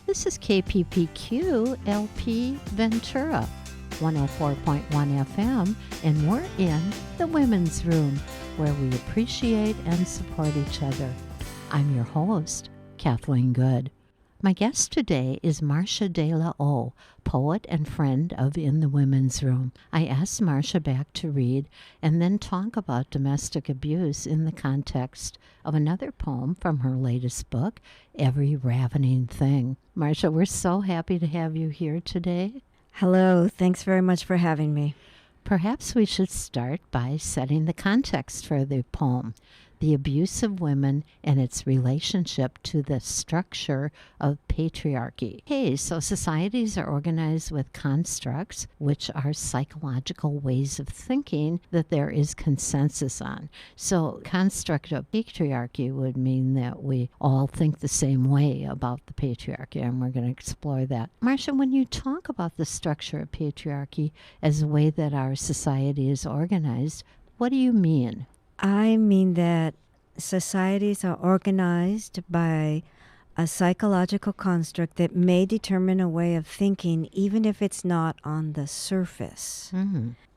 This is KPPQ LP Ventura, 104.1 FM, and we're in the Women's Room, where we appreciate and support each other. I'm your host, Kathleen Good. My guest today is Marsha De La O, poet and friend of In the Women's Room. I asked Marsha back to read and then talk about domestic abuse in the context of another poem from her latest book, Every Ravening Thing. Marsha, we're so happy to have you here today. Hello, thanks very much for having me. Perhaps we should start by setting the context for the poem, the abuse of women and its relationship to the structure of patriarchy. Okay, so societies are organized with constructs, which are psychological ways of thinking that there is consensus on. So construct of patriarchy would mean that we all think the same way about the patriarchy, and we're going to explore that. Marsha, when you talk about the structure of patriarchy as a way that our society is organized, what do you mean? I mean that societies are organized by a psychological construct that may determine a way of thinking, even if it's not on the surface,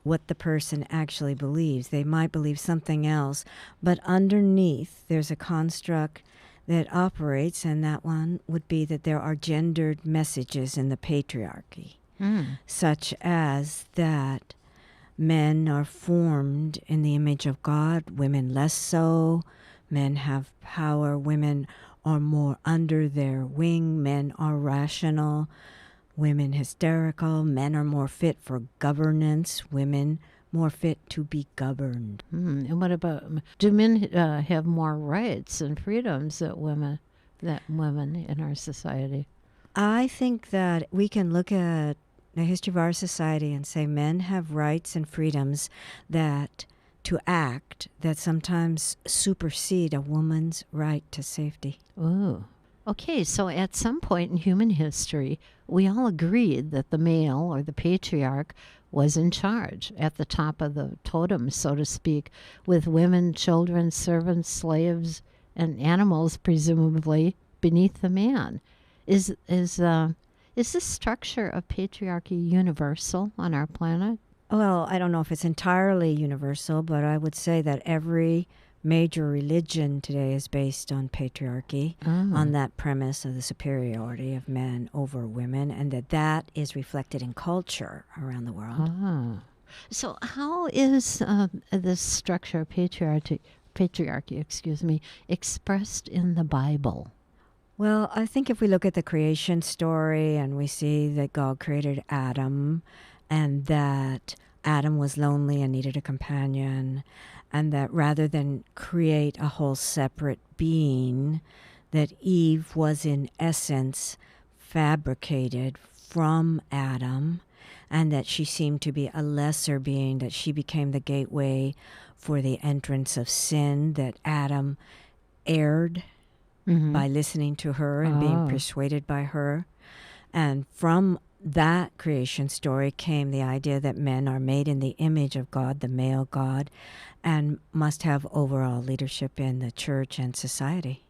what the person actually believes. They might believe something else, but underneath there's a construct that operates, and that one would be that there are gendered messages in the patriarchy, such as that men are formed in the image of God, women less so. Men have power, women are more under their wing, men are rational, women hysterical, men are more fit for governance, women more fit to be governed. And what about, do men have more rights and freedoms that women in our society? I think that we can look at the history of our society and say men have rights and freedoms that to act that sometimes supersede a woman's right to safety. Oh, okay. So at some point in human history, we all agreed that the male or the patriarch was in charge at the top of the totem, so to speak, with women, children, servants, slaves, and animals presumably beneath the man. Is this structure of patriarchy universal on our planet? Well, I don't know if it's entirely universal, but I would say that every major religion today is based on patriarchy, on that premise of the superiority of men over women, and that is reflected in culture around the world. So how is this structure of patriarchy, expressed in the Bible? Well, I think if we look at the creation story and we see that God created Adam and that Adam was lonely and needed a companion, and that rather than create a whole separate being, that Eve was in essence fabricated from Adam, and that she seemed to be a lesser being, that she became the gateway for the entrance of sin, that Adam erred by listening to her and being persuaded by her. And from that creation story came the idea that men are made in the image of God, the male God, and must have overall leadership in the church and society.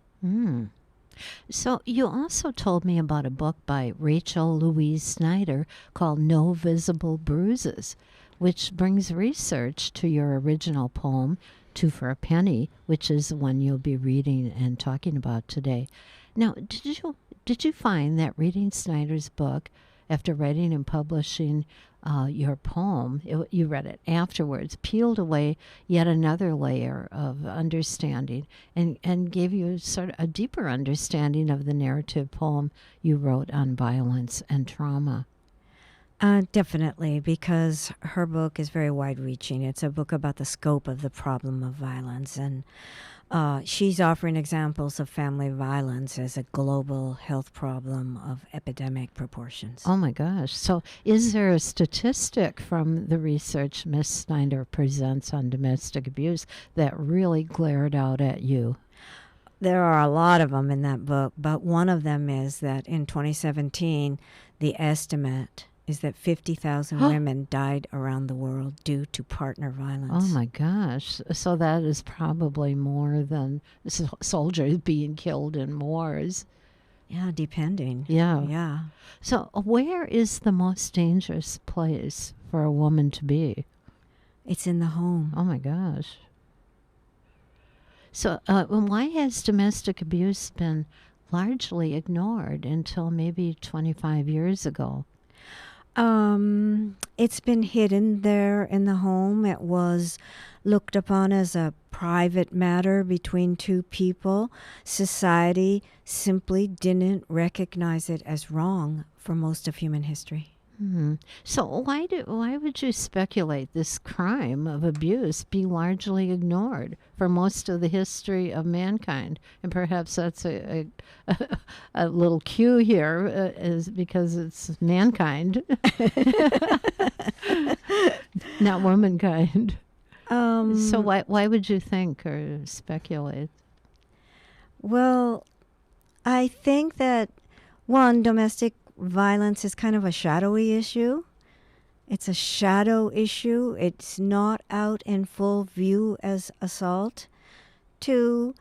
So you also told me about a book by Rachel Louise Snyder called No Visible Bruises, which brings research to your original poem, Two for a Penny, which is the one you'll be reading and talking about today. Now, did you find that reading Snyder's book, after writing and publishing your poem, you read it afterwards, peeled away yet another layer of understanding and gave you sort of a deeper understanding of the narrative poem you wrote on violence and trauma? Definitely, because her book is very wide-reaching. It's a book about the scope of the problem of violence, and she's offering examples of family violence as a global health problem of epidemic proportions. Oh my gosh. So is there a statistic from the research Ms. Snyder presents on domestic abuse that really glared out at you? There are a lot of them in that book, but one of them is that in 2017, the estimate is that 50,000 women died around the world due to partner violence. Oh my gosh. So that is probably more than soldiers being killed in wars. Yeah, depending. Yeah. Yeah. So, where is the most dangerous place for a woman to be? It's in the home. Oh my gosh. So, why has domestic abuse been largely ignored until maybe 25 years ago? It's been hidden there in the home. It was looked upon as a private matter between two people. Society simply didn't recognize it as wrong for most of human history. So why would you speculate this crime of abuse be largely ignored for most of the history of mankind? And perhaps that's a little cue here, is because it's mankind, not womankind. So why would you think or speculate? Well, I think that one, domestic violence is kind of a shadowy issue. It's a shadow issue. It's not out in full view as assault. Two,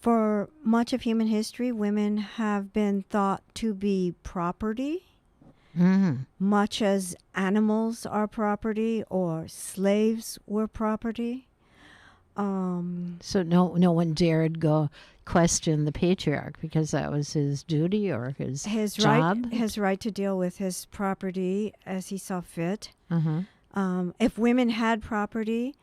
for much of human history, women have been thought to be property, much as animals are property or slaves were property. So no one dared go question the patriarch because that was his duty or his job. His right to deal with his property as he saw fit. Uh-huh. If women had property,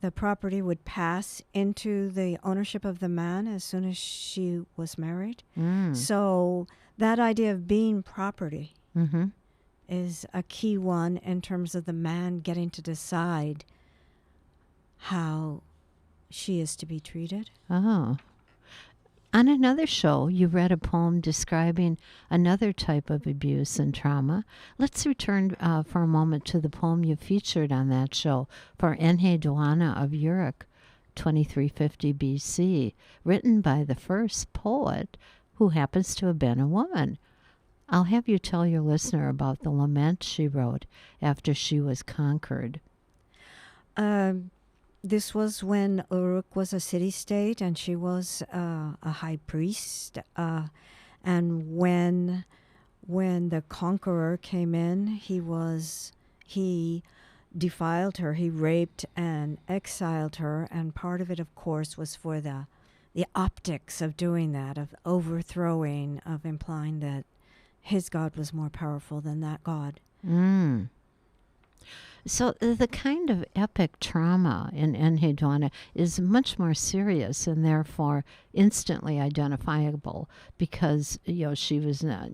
the property would pass into the ownership of the man as soon as she was married. So that idea of being property is a key one in terms of the man getting to decide how she is to be treated. Oh. On another show, you read a poem describing another type of abuse and trauma. Let's return for a moment to the poem you featured on that show for Enheduanna of Uruk, 2350 BC, written by the first poet who happens to have been a woman. I'll have you tell your listener about the lament she wrote after she was conquered. This was when Uruk was a city-state and she was a high priest. And when the conqueror came in, he defiled her, he raped and exiled her. And part of it, of course, was for the optics of doing that, of overthrowing, of implying that his God was more powerful than that God. So the kind of epic trauma in Enheduanna is much more serious and therefore instantly identifiable because she was not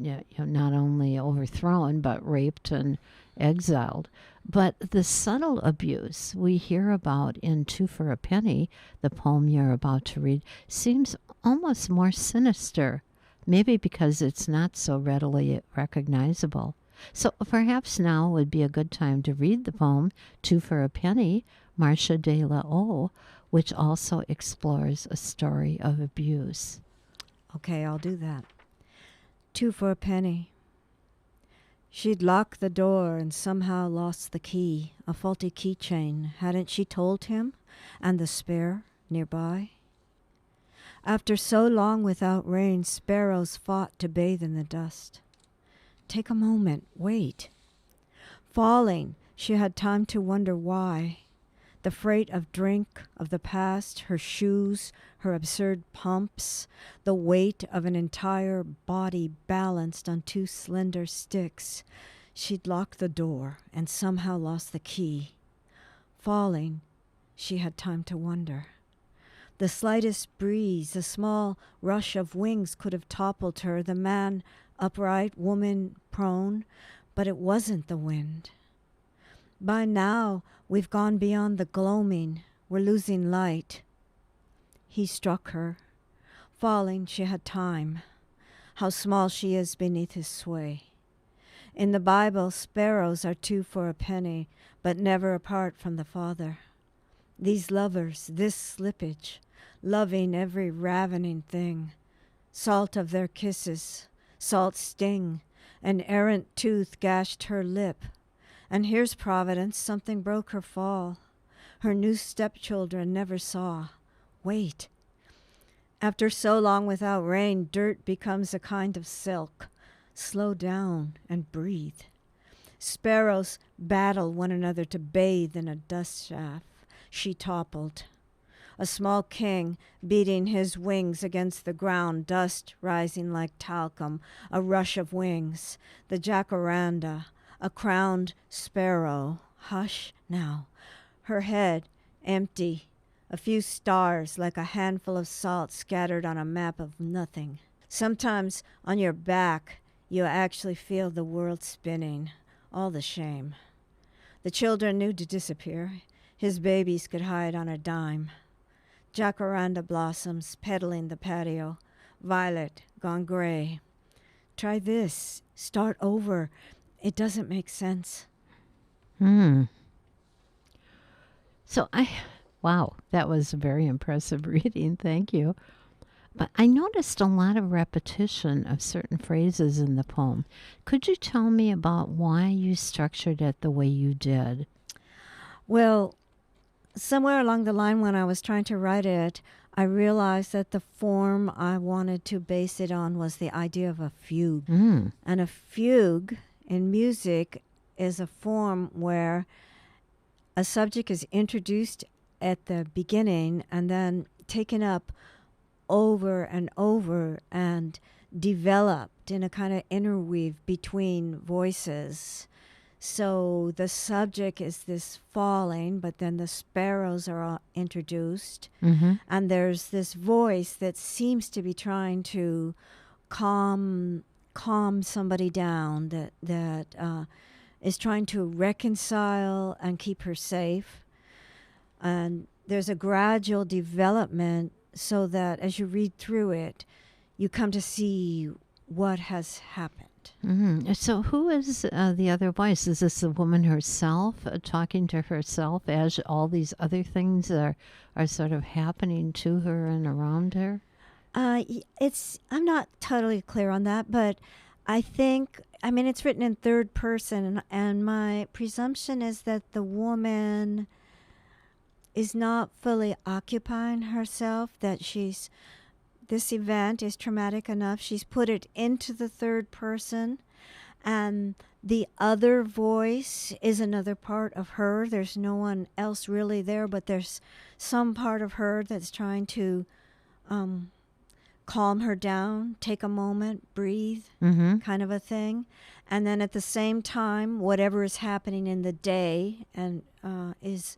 only overthrown but raped and exiled. But the subtle abuse we hear about in Two for a Penny, the poem you're about to read, seems almost more sinister, maybe because it's not so readily recognizable. So perhaps now would be a good time to read the poem Two for a Penny, Marsha De La O, which also explores a story of abuse. Okay, I'll do that. Two for a penny. She'd locked the door and somehow lost the key, a faulty keychain. Hadn't she told him? And the spare nearby? After so long without rain, sparrows fought to bathe in the dust. Take a moment, wait. Falling, she had time to wonder why. The freight of drink of the past, her shoes, her absurd pumps, the weight of an entire body balanced on two slender sticks. She'd locked the door and somehow lost the key. Falling, she had time to wonder. The slightest breeze, a small rush of wings could have toppled her, the man upright, woman prone, but it wasn't the wind. By now, we've gone beyond the gloaming. We're losing light. He struck her. Falling, she had time. How small she is beneath his sway. In the Bible, sparrows are two for a penny, but never apart from the Father. These lovers, this slippage, loving every ravening thing, salt of their kisses, salt sting, an errant tooth gashed her lip. And here's Providence, something broke her fall. Her new stepchildren never saw. Wait. After so long without rain, dirt becomes a kind of silk. Slow down and breathe. Sparrows battle one another to bathe in a dust shaft. She toppled. A small king beating his wings against the ground, dust rising like talcum, a rush of wings. The jacaranda, a crowned sparrow. Hush now. Her head empty. A few stars like a handful of salt scattered on a map of nothing. Sometimes on your back, you actually feel the world spinning. All the shame. The children knew to disappear. His babies could hide on a dime. Jacaranda blossoms peddling the patio. Violet gone gray. Try this. Start over. It doesn't make sense. So wow, that was a very impressive reading. Thank you. But I noticed a lot of repetition of certain phrases in the poem. Could you tell me about why you structured it the way you did? Well, somewhere along the line when I was trying to write it, I realized that the form I wanted to base it on was the idea of a fugue. And a fugue in music is a form where a subject is introduced at the beginning and then taken up over and over and developed in a kind of interweave between voices. So the subject is this falling, but then the sparrows are introduced, and there's this voice that seems to be trying to calm somebody down, that is trying to reconcile and keep her safe. And there's a gradual development so that as you read through it, you come to see what has happened. So who is the other voice? Is this the woman herself talking to herself as all these other things are sort of happening to her and around her? I'm not totally clear on that, but I think, it's written in third person, and my presumption is that the woman is not fully occupying herself, that this event is traumatic enough. She's put it into the third person, and the other voice is another part of her. There's no one else really there, but there's some part of her that's trying to calm her down, take a moment, breathe, kind of a thing. And then at the same time, whatever is happening in the day and is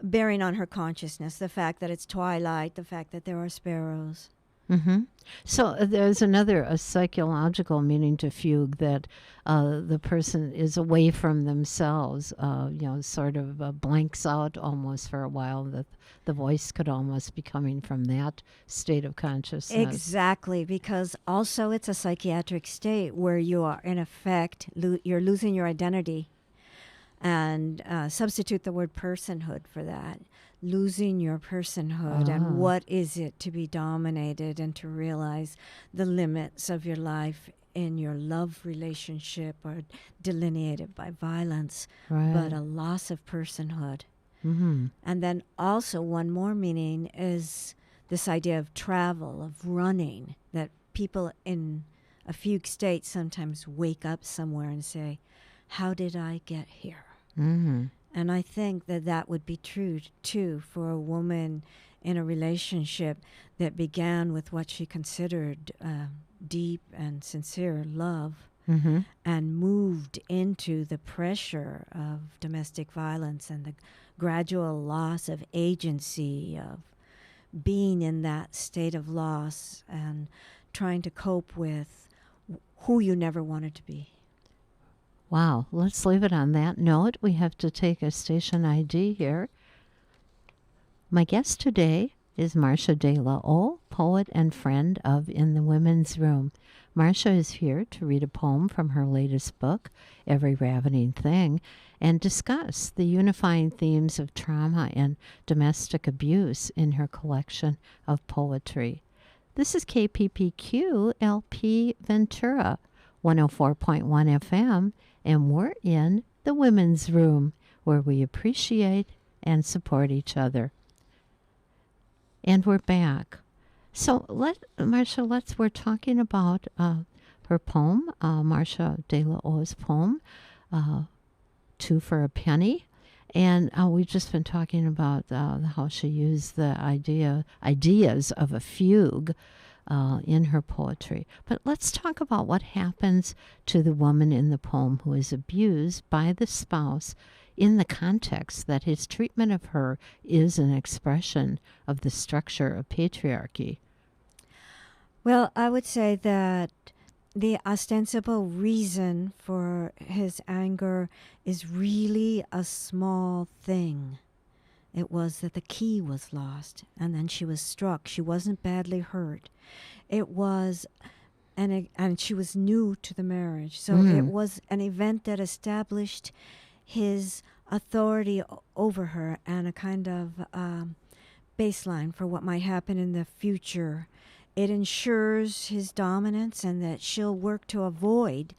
bearing on her consciousness, the fact that it's twilight, the fact that there are sparrows. So there's a psychological meaning to fugue, that the person is away from themselves, sort of blanks out almost for a while, that the voice could almost be coming from that state of consciousness. Exactly, because also it's a psychiatric state where you are, in effect, you're losing your identity. And substitute the word personhood for that. Losing your personhood, and what is it to be dominated, and to realize the limits of your life in your love relationship are delineated by violence, but a loss of personhood. And then also one more meaning is this idea of travel, of running, that people in a fugue state sometimes wake up somewhere and say, how did I get here? And I think that would be true, too, for a woman in a relationship that began with what she considered deep and sincere love, and moved into the pressure of domestic violence and the gradual loss of agency, of being in that state of loss and trying to cope with who you never wanted to be. Wow, let's leave it on that note. We have to take a station ID here. My guest today is Marsha De La O, poet and friend of In the Women's Room. Marsha is here to read a poem from her latest book, Every Ravening Thing, and discuss the unifying themes of trauma and domestic abuse in her collection of poetry. This is KPPQ LP Ventura, 104.1 FM, and we're in the Women's Room, where we appreciate and support each other. And we're back. So we're talking about her poem, Marsha De La O's poem, uh, Two for a Penny. And we've just been talking about how she used the ideas of a fugue in her poetry. But let's talk about what happens to the woman in the poem who is abused by the spouse in the context that his treatment of her is an expression of the structure of patriarchy. Well, I would say that the ostensible reason for his anger is really a small thing. It was that the key was lost, and then she was struck. She wasn't badly hurt. It was, and she was new to the marriage. So it was an event that established his authority over her and a kind of baseline for what might happen in the future. It ensures his dominance and that she'll work to avoid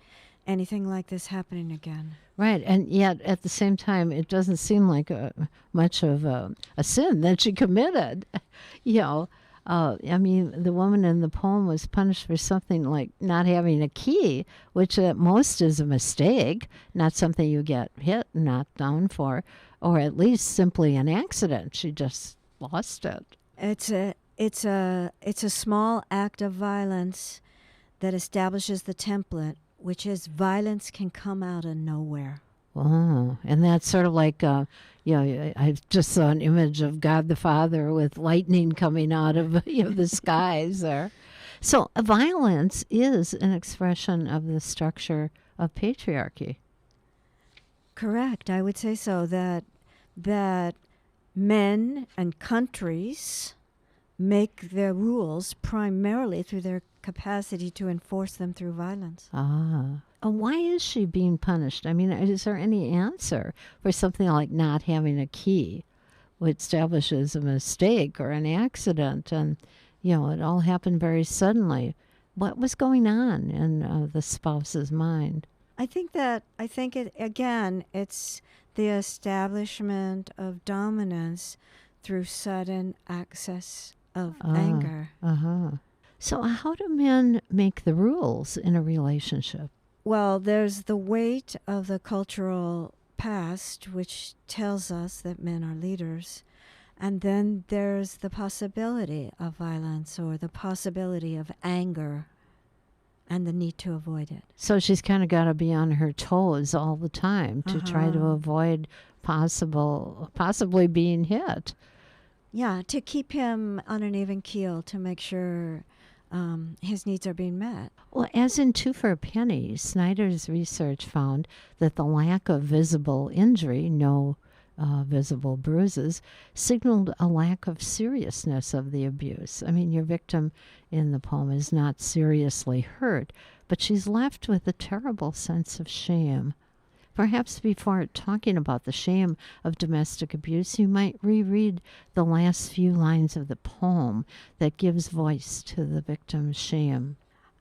anything like this happening again. Right, and yet at the same time, it doesn't seem like much of a sin that she committed. I mean, the woman in the poem was punished for something like not having a key, which at most is a mistake, not something you get hit, knocked down for, or at least simply an accident. She just lost it. It's a small act of violence that establishes the template, which is violence can come out of nowhere. Oh, and that's sort of like, I just saw an image of God the Father with lightning coming out of the skies there. So violence is an expression of the structure of patriarchy. Correct. I would say so. That men and countries make their rules primarily through their capacity to enforce them through violence. Why is she being punished? I mean, is there any answer for something like not having a key, which establishes a mistake or an accident? And, it all happened very suddenly. What was going on in the spouse's mind? I think it's the establishment of dominance through sudden access of anger. So how do men make the rules in a relationship? Well, there's the weight of the cultural past, which tells us that men are leaders. And then there's the possibility of violence or the possibility of anger and the need to avoid it. So she's kind of got to be on her toes all the time to try to avoid possibly being hit. Yeah, to keep him on an even keel, to make sure his needs are being met. Well, as in Two for a Penny, Snyder's research found that the lack of visible injury, no visible bruises, signaled a lack of seriousness of the abuse. I mean, your victim in the poem is not seriously hurt, but she's left with a terrible sense of shame. Perhaps before talking about the shame of domestic abuse, you might reread the last few lines of the poem that gives voice to the victim's shame.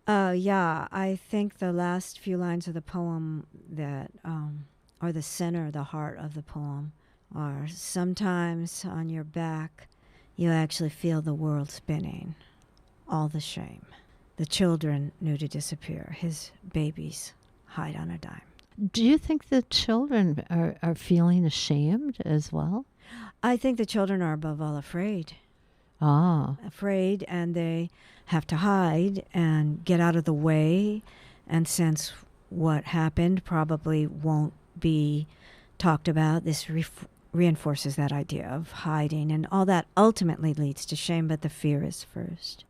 Yeah, I think the last few lines of the poem that are the center, the heart of the poem, are sometimes on your back you actually feel the world spinning, all the shame. The children knew to disappear. His babies hide on a dime. Do you think the children are feeling ashamed as well? I think the children are above all afraid. Afraid, and they have to hide and get out of the way and sense what happened probably won't be talked about. This reinforces that idea of hiding, and all that ultimately leads to shame, but the fear is first.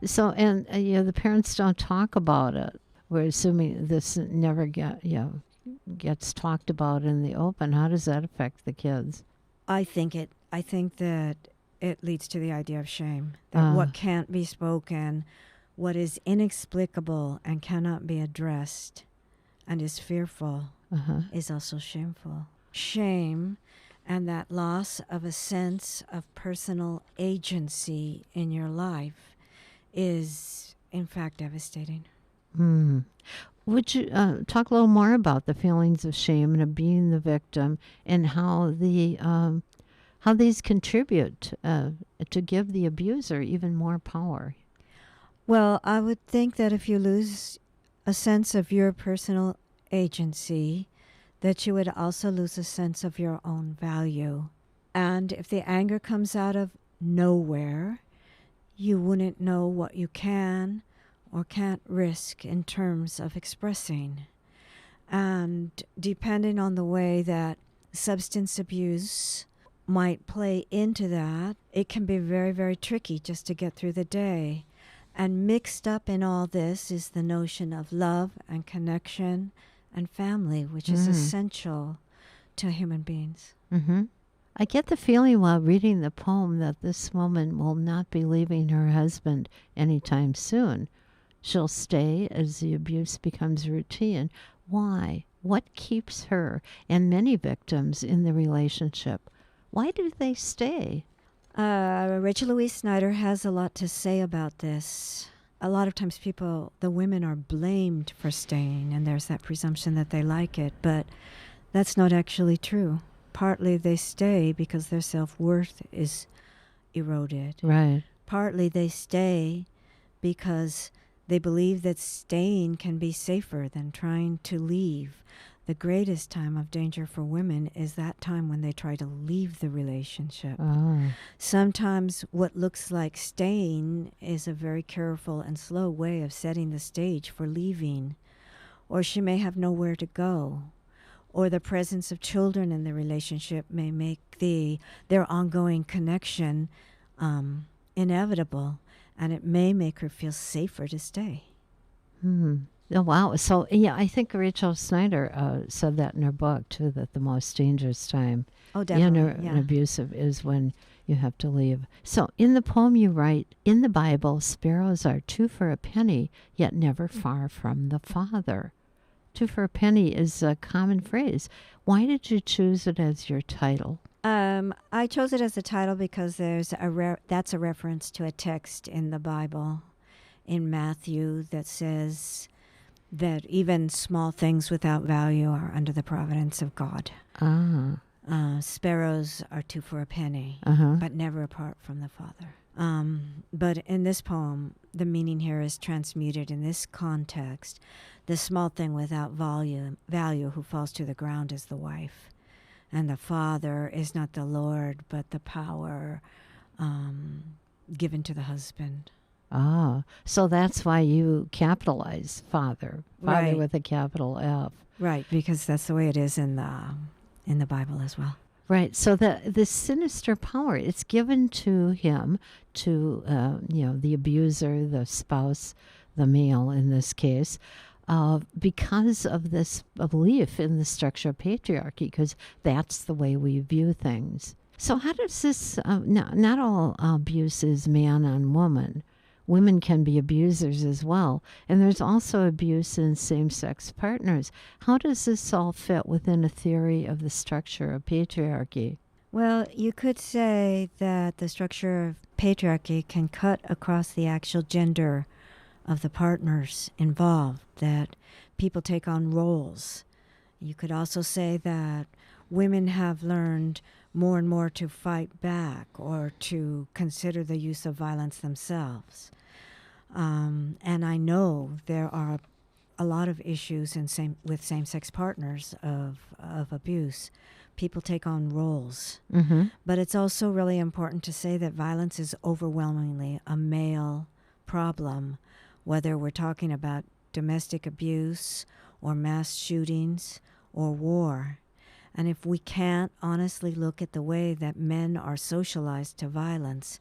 So, and the parents don't talk about it. We're assuming this never gets talked about in the open. How does that affect the kids? I think that it leads to the idea of shame. That what can't be spoken, what is inexplicable and cannot be addressed and is fearful is also shameful. Shame and that loss of a sense of personal agency in your life is, in fact, devastating. Would you talk a little more about the feelings of shame and of being the victim, and how how these contribute to give the abuser even more power. Well, I would think that if you lose a sense of your personal agency, that you would also lose a sense of your own value. And if the anger comes out of nowhere, you wouldn't know what you can or can't risk in terms of expressing. And depending on the way that substance abuse might play into that, it can be very, very tricky just to get through the day. And mixed up in all this is the notion of love and connection and family, which is essential to human beings. Mm-hmm. I get the feeling while reading the poem that this woman will not be leaving her husband anytime soon. She'll stay as the abuse becomes routine. Why? What keeps her and many victims in the relationship? Why do they stay? Rachel Louise Snyder has a lot to say about this. A lot of times the women are blamed for staying, and there's that presumption that they like it, but that's not actually true. Partly they stay because their self-worth is eroded. Right. Partly they stay because they believe that staying can be safer than trying to leave. The greatest time of danger for women is that time when they try to leave the relationship. Sometimes what looks like staying is a very careful and slow way of setting the stage for leaving. Or she may have nowhere to go. Or the presence of children in the relationship may make their ongoing connection inevitable, and it may make her feel safer to stay. Oh, wow. So, yeah, I think Rachel Snyder said that in her book, too, that the most dangerous time in an abusive is when you have to leave. So, in the poem you write, in the Bible, sparrows are 2 for a penny, yet never far from the Father. 2 for a penny is a common phrase. Why did you choose it as your title? I chose it as a title because that's a reference to a text in the Bible, in Matthew, that says that even small things without value are under the providence of God. Sparrows are 2 for a penny, but never apart from the Father. But in this poem, the meaning here is transmuted in this context. The small thing without value who falls to the ground is the wife. And the Father is not the Lord, but the power given to the husband. So that's why you capitalize Father Right. with a capital F. Right, because that's the way it is in the Bible as well. Right. So the sinister power, it's given to him, to the abuser, the spouse, the male in this case, because of this belief in the structure of patriarchy, because that's the way we view things. So how does this? Not all abuse is man on woman. Women can be abusers as well. And there's also abuse in same-sex partners. How does this all fit within a theory of the structure of patriarchy? Well, you could say that the structure of patriarchy can cut across the actual gender of the partners involved, that people take on roles. You could also say that women have learned more and more to fight back or to consider the use of violence themselves. And I know there are a lot of issues with same-sex partners of abuse. People take on roles. But it's also really important to say that violence is overwhelmingly a male problem, whether we're talking about domestic abuse or mass shootings or war. And if we can't honestly look at the way that men are socialized to violence,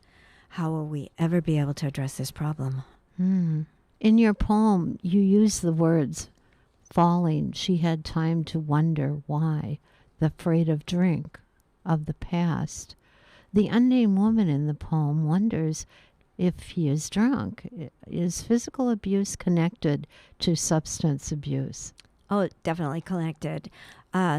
how will we ever be able to address this problem? In your poem, you use the words, falling, she had time to wonder why, the freight of drink, of the past. The unnamed woman in the poem wonders if he is drunk. Is physical abuse connected to substance abuse? Oh, definitely connected.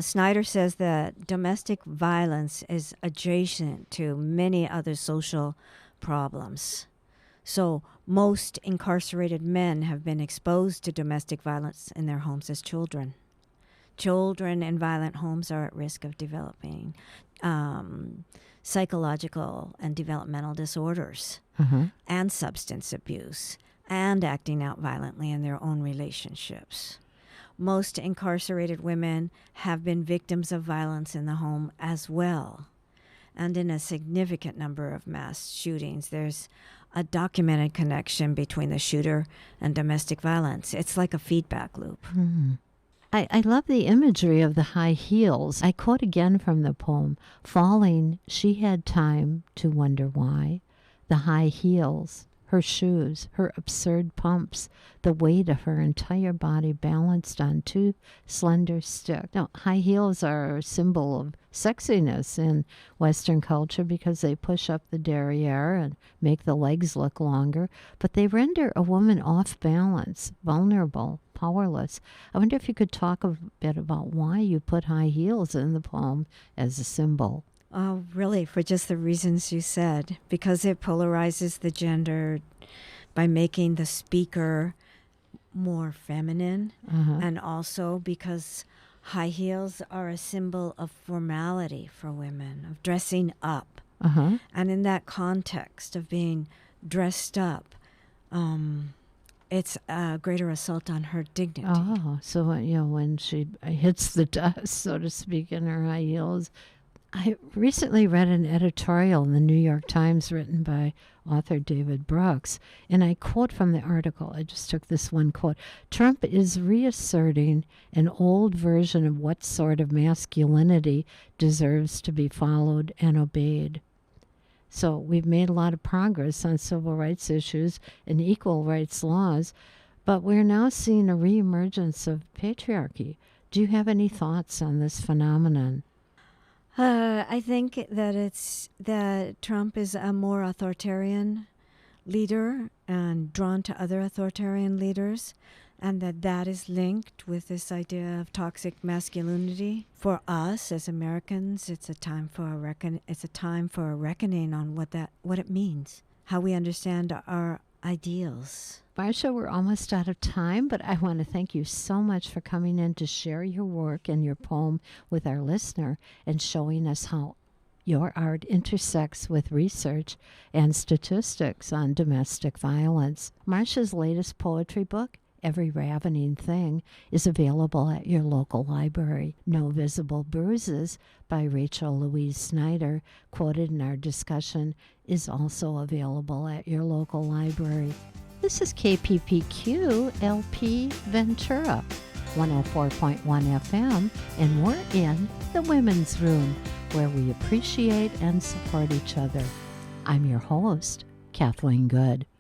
Snyder says that domestic violence is adjacent to many other social problems. So most incarcerated men have been exposed to domestic violence in their homes as children. children in violent homes are at risk of developing psychological and developmental disorders and substance abuse and acting out violently in their own relationships. Most incarcerated women have been victims of violence in the home as well. And in a significant number of mass shootings, there's a documented connection between the shooter and domestic violence. It's like a feedback loop. I love the imagery of the high heels. I quote again from the poem, "Falling, she had time to wonder why. The high heels, her shoes, her absurd pumps, the weight of her entire body balanced on two slender sticks." Now, high heels are a symbol of sexiness in Western culture because they push up the derriere and make the legs look longer, but they render a woman off balance, vulnerable, powerless. I wonder if you could talk a bit about why you put high heels in the poem as a symbol. Oh, really, for just the reasons you said, because it polarizes the gender by making the speaker more feminine, and also because high heels are a symbol of formality for women, of dressing up. And in that context of being dressed up, it's a greater assault on her dignity. Oh, so when she hits the dust, so to speak, in her high heels. I recently read an editorial in the New York Times written by author David Brooks, and I quote from the article. I just took this one quote. "Trump is reasserting an old version of what sort of masculinity deserves to be followed and obeyed." So we've made a lot of progress on civil rights issues and equal rights laws, but we're now seeing a reemergence of patriarchy. Do you have any thoughts on this phenomenon? I think that Trump is a more authoritarian leader and drawn to other authoritarian leaders, and that is linked with this idea of toxic masculinity. For us as Americans, it's a time for a reckoning on what it means, how we understand our ideals. Marsha, we're almost out of time, but I want to thank you so much for coming in to share your work and your poem with our listener and showing us how your art intersects with research and statistics on domestic violence. Marsha's latest poetry book, Every Ravening Thing, is available at your local library. No Visible Bruises by Rachel Louise Snyder, quoted in our discussion, is also available at your local library. This is KPPQ LP Ventura, 104.1 FM, and we're in the Women's Room, where we appreciate and support each other. I'm your host, Kathleen Good.